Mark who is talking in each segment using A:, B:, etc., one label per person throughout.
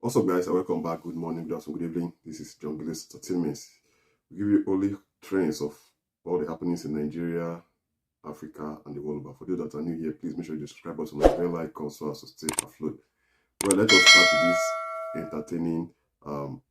A: What's up, guys, and welcome back. Good morning, good afternoon, good evening. This is John Gillis Entertainment. We give you only trends of all the happenings in Nigeria, Africa, and the world. But for those that are new here, please make sure you subscribe button and bell icon so as to stay afloat. Well, let us start with this entertaining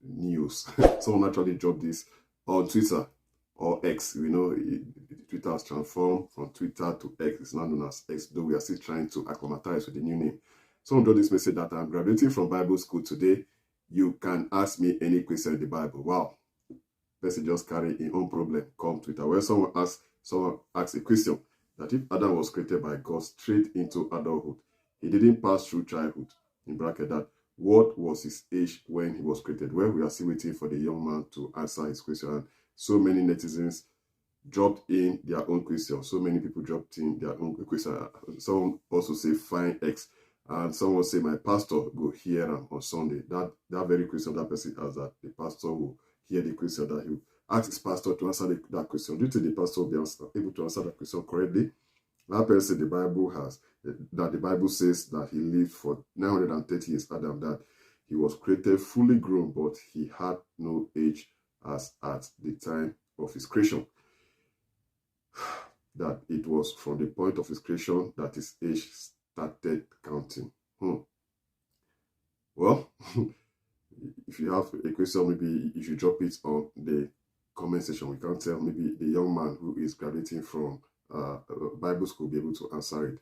A: news. Someone actually dropped this on Twitter or X. We know Twitter has transformed from Twitter to X. It's now known as X, though we are still trying to acclimatize with the new name. Someone dropped this message that I'm graduating from Bible school today. You can ask me any question in the Bible. Wow. Person just carry his own problem. Come Twitter. Where someone asks a question that if Adam was created by God straight into adulthood, he didn't pass through childhood. In bracket that, what was his age when he was created? Well, we are still waiting for the young man to answer his question. And so many netizens dropped in their own question. So many people dropped in their own question. Someone also say, fine X. And someone say, my pastor go hear him on Sunday. That very question that person has, that the pastor will hear the question, that he will ask his pastor to answer that question. Do you think the pastor will be able to answer that question correctly? That person the Bible says that he lived for 930 years, Adam, that he was created fully grown, but he had no age as at the time of his creation. That it was from the point of his creation that his age started counting. Well, if you have a question, maybe you should drop it on the comment section. We can tell maybe the young man who is graduating from Bible school will be able to answer it.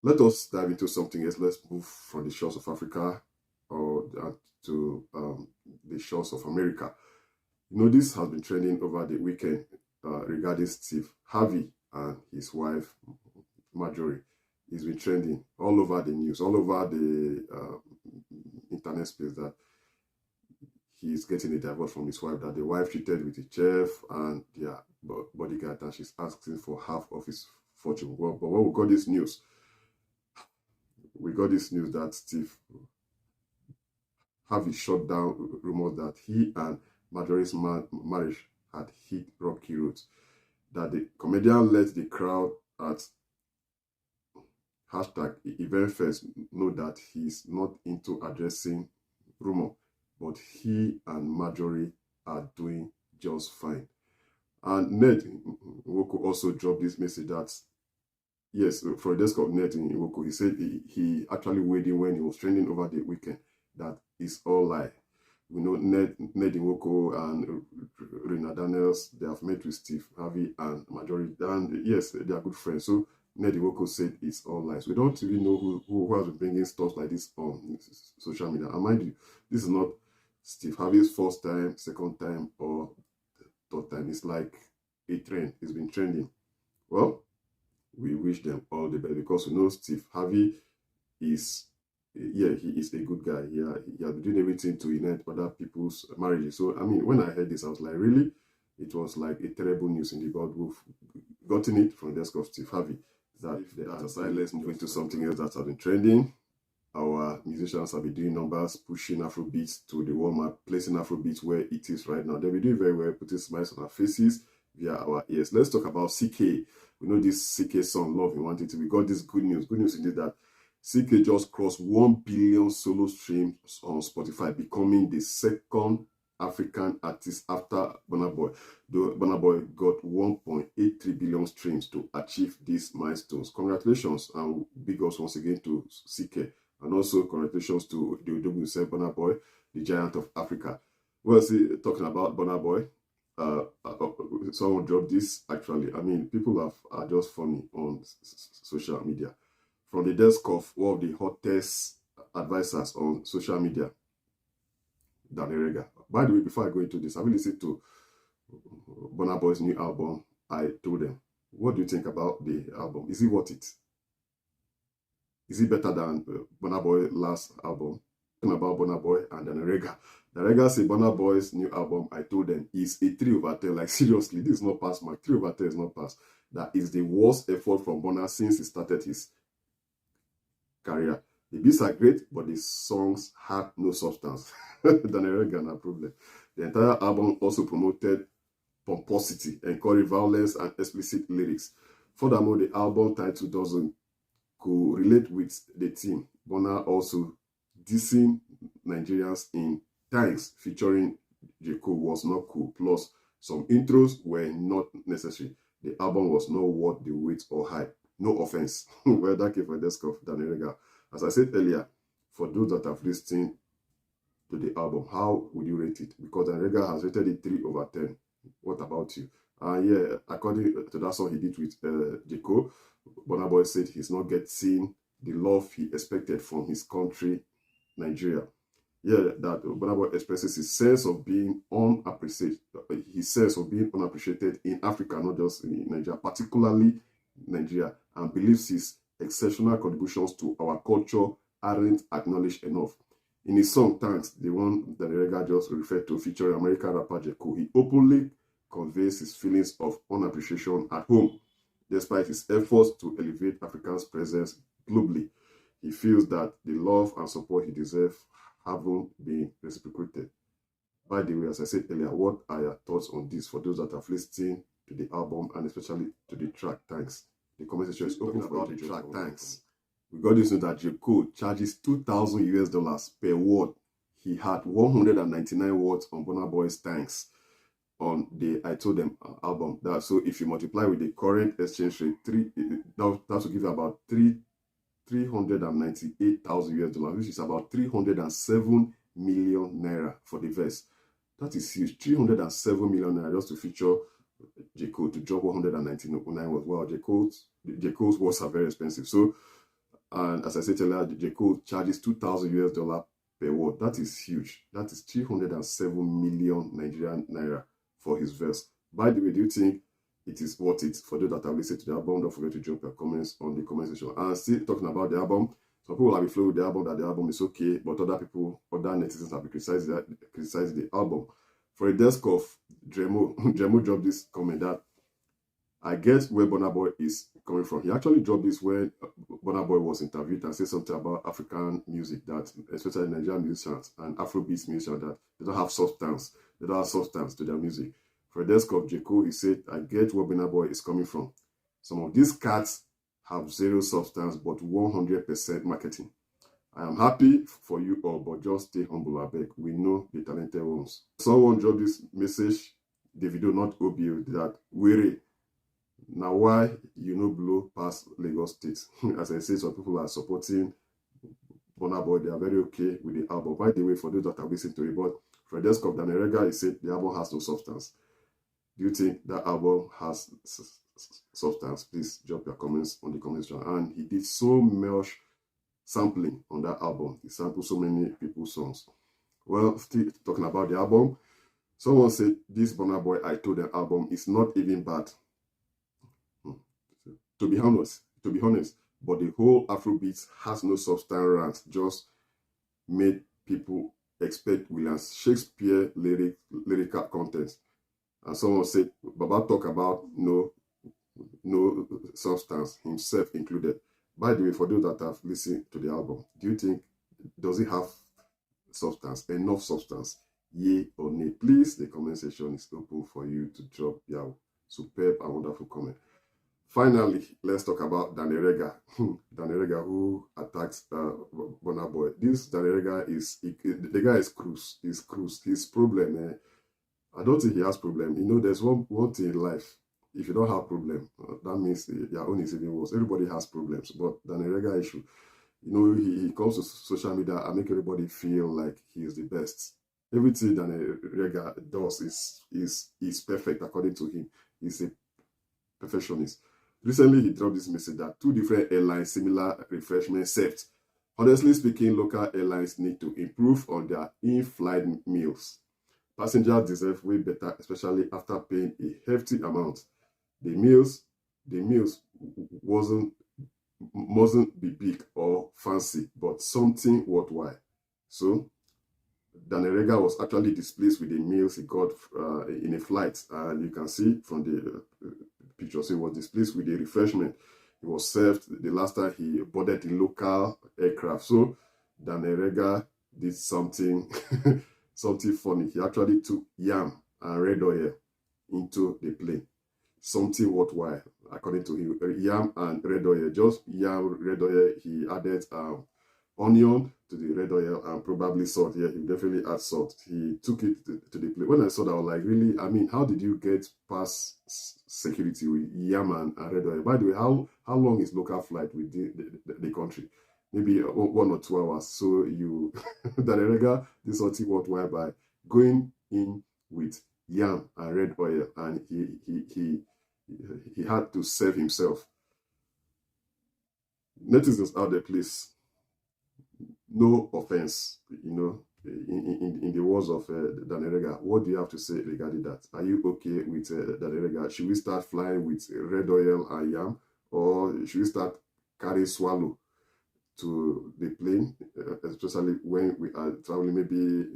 A: Let us dive into something else. Let's move from the shores of Africa to the shores of America. You know, this has been trending over the weekend regarding Steve Harvey and his wife, Marjorie. It's been trending all over the news, all over the internet space, that he's getting a divorce from his wife, that the wife cheated with the chef and their bodyguard, and she's asking for half of his fortune. Well, but when we got this news, that Steve Harvey shut down rumors that he and Marjorie's marriage had hit rocky roads, that the comedian let the crowd at #EventFest know that he's not into addressing rumor, but he and Marjorie are doing just fine. And Ned Nwoko also dropped this message that, yes, for a desk of Ned Nwoko, he said he actually weighed in when he was trending over the weekend, that is all lie. We know Ned Nwoko and Rena Daniels, they have met with Steve Harvey and Marjorie, and yes, they are good friends. So Ned Nwoko said it's all lies. We don't really know who has been bringing stuff like this on social media. And mind you, this is not Steve Harvey's first time, second time, or third time. It's like a trend. It's been trending. Well, we wish them all the best, because we know Steve Harvey is, he is a good guy. He has been doing everything to unite other people's marriages. So, I mean, when I heard this, I was like, really? It was like a terrible news in the God who've gotten it from the desk of Steve Harvey. That if they are aside, let's move into something else that has been trending. Our musicians have been doing numbers, pushing Afrobeats to the world map, placing Afrobeats where it is right now. They'll be doing very well, putting smiles on our faces via our ears. Let's talk about CK. We know this CK song, Love You Want It To. We got this good news. Good news indeed, that CK just crossed 1 billion solo streams on Spotify, becoming the second African artist after Burnaboy. Burnaboy got 1.83 billion streams to achieve these milestones. Congratulations and big ups once again to CK, and also congratulations to the Odogu himself, Burnaboy, the giant of Africa. Well, see, talking about Burnaboy, someone dropped this actually. I mean, people are just funny on social media. From the desk of one of the hottest advisors on social media, Danerega. By the way, before I go into this, have you listened to Burnaboy's new album? I told them, what do you think about the album? Is it worth it? Is it better than Burnaboy's last album? Talking about Burnaboy and Danerega. Danerega said Burnaboy's new album, I told them, is a 3/10. Like, seriously, this is not pass mark. 3/10 is not pass. That is the worst effort from Burna since he started his career. The beats are great, but the songs had no substance. Danerega, no problem. The entire album also promoted pomposity, encouraged violence, and explicit lyrics. Furthermore, the album title doesn't correlate with the theme. Burna also dissing Nigerians in Thanks featuring J. Cole was not cool. Plus, some intros were not necessary. The album was not worth the wait or hype. No offense. Well, thank you for the desk of Danny Rega. As I said earlier, for those that have listened to the album, how would you rate it? Because Danny Rega has rated it 3/10. What about you? Yeah, according to that song he did with J. Cole, Burnaboy said he's not getting the love he expected from his country, Nigeria. Yeah, that Burnaboy expresses his sense of being unappreciated. His sense of being unappreciated in Africa, not just in Nigeria, particularly Nigeria, and believes his exceptional contributions to our culture aren't acknowledged enough. In his song Thanks, the one that the Rega just referred to, featuring American rapper J. Cole, he openly conveys his feelings of unappreciation at home, despite his efforts to elevate Africa's presence globally. He feels that the love and support he deserves haven't been reciprocated. By the way, as I said earlier, what are your thoughts on this for those that have listened to the album and especially to the track Thanks? The comment section is open for the track Thanks. We got this news that J. Cole charges $2,000 per word. He had 199 words on Burnaboy's Thanks on the I Told Them album. So if you multiply with the current exchange rate, that will give you about $398,000, which is about 307 million naira for the verse. That is huge. 307 million naira just to feature J. Cole, to drop 199 words. Wow, J. Cole's words are very expensive. So, and as I said earlier, J. Cole charges $2,000 per word. That is huge. That is 307 million Nigerian naira for his verse. By the way, do you think it is worth it? For those that have listened to the album, don't forget to drop your comments on the comment section. And still talking about the album, some people have been flowing with the album that the album is okay, but other netizens have been criticizing the album. For a desk of Dremo, Dremo dropped this comment that I get where Burnaboy is coming from. He actually dropped this when Burnaboy was interviewed and said something about African music, that especially Nigerian musicians and Afrobeat musicians, that they don't have substance. They don't have substance to their music. For a desk of J. Cole, he said, I get where Burnaboy is coming from. Some of these cats have zero substance, but 100% marketing. I am happy for you all, but just stay humble, I beg. We know the talented ones. Someone dropped this message, the video not OBO, that weary. Now why you know blow past Lagos State? As I say, some people are supporting Burnaboy. They are very okay with the album. By the way, for those that have listened to it, but for the desk of Danny Rega, he said the album has no substance. Do you think that album has substance? Please drop your comments on the comment section. And he did so much sampling on that album. He sampled so many people's songs. Well, still talking about the album, someone said this Burnaboy I Told Them album is not even bad. To be honest, but the whole Afrobeat has no substance rant, just made people expect William Shakespeare lyrical content. And someone said, Baba talk about no substance, himself included. By the way, for those that have listened to the album, do you think, does it have substance, enough substance? Yay or nay? Please, the comment section is open for you to drop your superb and wonderful comment. Finally, let's talk about Danny Rega. Danny Rega, who attacks Burnaboy. This Danny Rega the guy is cruise. His problem, I don't think he has problem. You know, there's one thing in life. If you don't have problem, that means your own is even worse. Everybody has problems, but Danny Rega issue, you know, he comes to social media and make everybody feel like he is the best. Everything Danny Rega does is perfect according to him. He's a perfectionist. Recently, he dropped this message that 2 different airlines, similar refreshment served. Honestly speaking, local airlines need to improve on their in-flight meals. Passengers deserve way better, especially after paying a hefty amount. The meals mustn't be big or fancy, but something worthwhile. So, Danny Rega was actually displeased with the meals he got in a flight, and you can see from the picture, so he was displeased with the refreshment he was served the last time he boarded the local aircraft. So Danny Rega did something something funny. He actually took yam and red oil into the plane. Something worthwhile, according to him. Yam and red oil, just yam, red oil. He added onion, to the red oil, and probably salt. Yeah, he definitely add salt. He took it to the plate. When I saw that, I was like, really? I mean, how did you get past security with yam and red oil? By the way, how long is local flight with the country? Maybe 1 or 2 hours. So you, Danerega, this salty worthwhile by going in with yam and red oil, and he had to serve himself. Netizens out there, please, no offense, in the words of Danerega, what do you have to say regarding that? Are you okay with Danerega? Should we start flying with red oil and yam, or should we start carrying swallow to the plane, especially when we are traveling maybe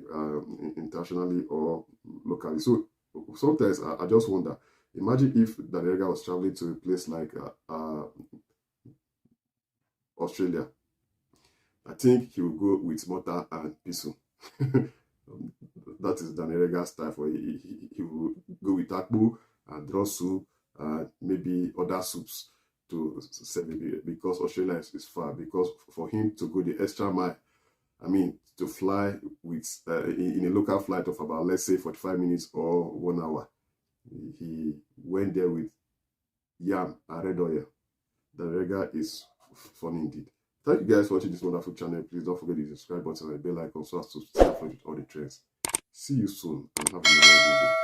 A: internationally or locally? So sometimes I just wonder, imagine if Danerega was traveling to a place like Australia. I think he will go with mortar and pistol. That is Danerega style. For he will go with akpu and draw soup and maybe other soups to serve it, because Australia is far. Because for him to go the extra mile, I mean, to fly with in a local flight of about, let's say, 45 minutes or 1 hour, he went there with yam and red oil. Danerega is funny indeed. Thank you guys for watching this wonderful channel. Please don't forget the subscribe button and the bell icon so as to stay up with all the trends. See you soon and have a nice day.